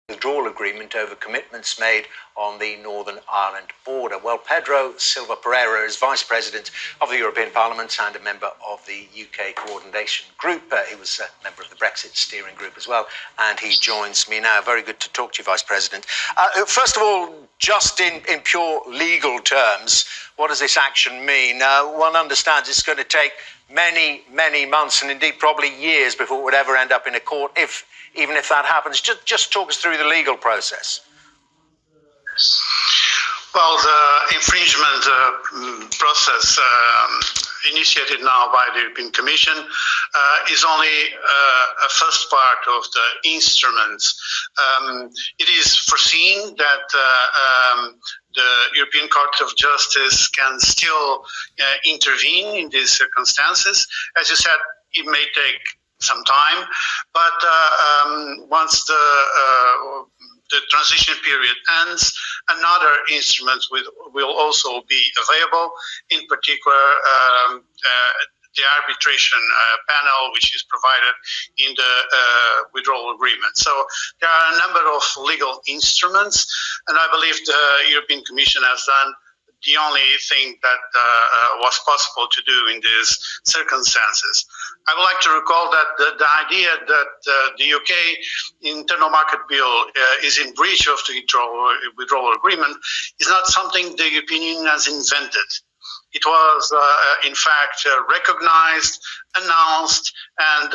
withdrawal agreement over commitments made on the Northern Ireland border. Well, Pedro Silva Pereira is Vice President of the European Parliament and a member of the UK Coordination Group. He was a member of the Brexit Steering Group as well, and he joins me now. Very good to talk to you, Vice President. First of all, just in pure legal terms, what does this action mean? One understands it's going to take many, many months and indeed probably years before it would ever end up in a court, even if that happens. Just talk us through the legal process. Well, the infringement process initiated now by the European Commission is only a first part of the instruments. It is foreseen that the European Court of Justice can still intervene in these circumstances. As you said, it may take some time, but once the transition period ends, another instrument will also be available, in particular the arbitration panel, which is provided in the withdrawal agreement. So there are a number of legal instruments, and I believe the European Commission has done the only thing that was possible to do in these circumstances. I would like to recall that the idea that the UK internal market bill is in breach of the withdrawal agreement is not something the European Union has invented. It was, in fact, recognized, announced, and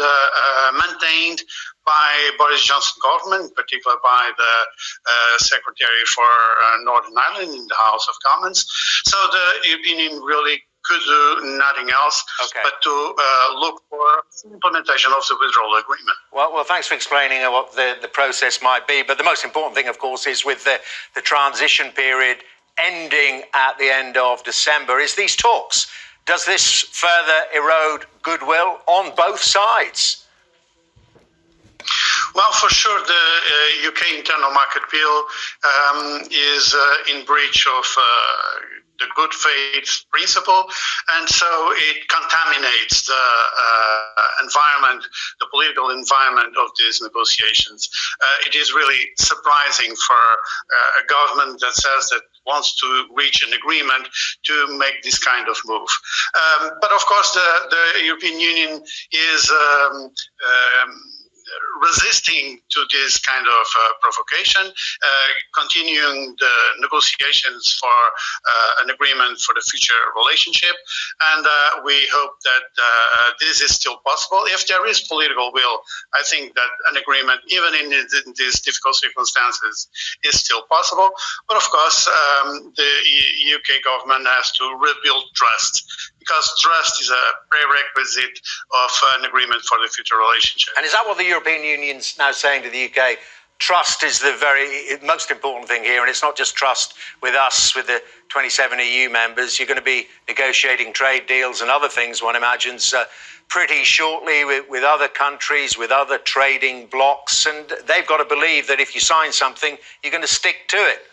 maintained by Boris Johnson government, in particular by the Secretary for Northern Ireland in the House of Commons. So the European Union really could do nothing else but to look for implementation of the withdrawal agreement. Well, thanks for explaining what the process might be. But the most important thing, of course, is with the transition period ending at the end of December, is these talks. Does this further erode goodwill on both sides? Well, for sure, the UK internal market bill is in breach of the good faith principle, and so it contaminates the environment, the political environment of these negotiations. It is really surprising for a government that says that wants to reach an agreement to make this kind of move. But of course, the European Union is resisting to this kind of provocation, continuing the negotiations for an agreement for the future relationship, and we hope that this is still possible. If there is political will, I think that an agreement, even in these difficult circumstances, is still possible. But of course, the UK government has to rebuild trust, because trust is a prerequisite of an agreement for the future relationship. And is that what the European Union's now saying to the UK? Trust is the very most important thing here, and it's not just trust with us, with the 27 EU members. You're going to be negotiating trade deals and other things, one imagines, pretty shortly with other countries, with other trading blocs, and they've got to believe that if you sign something, you're going to stick to it.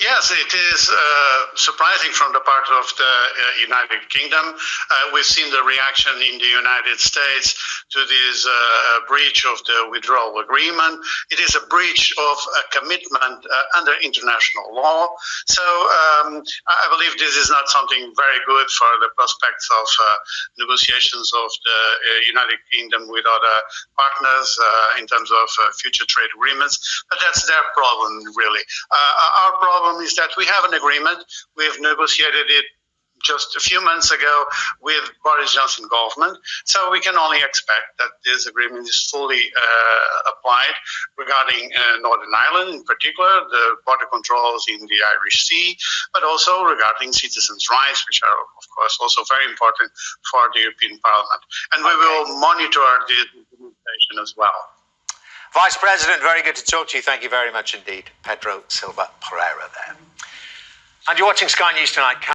Yes, it is surprising from the part of the United Kingdom. We've seen the reaction in the United States to this breach of the withdrawal agreement. It is a breach of a commitment under international law. So I believe this is not something very good for the prospects of negotiations of the United Kingdom with other partners in terms of future trade agreements. But that's their problem, really. Our problem is that we have an agreement. We've negotiated it just a few months ago with Boris Johnson government. So we can only expect that this agreement is fully applied regarding Northern Ireland, in particular, the border controls in the Irish Sea, but also regarding citizens' rights, which are, of course, also very important for the European Parliament. And we will monitor the implementation as well. Vice President, very good to talk to you. Thank you very much indeed. Pedro Silva Pereira there. And you're watching Sky News Tonight.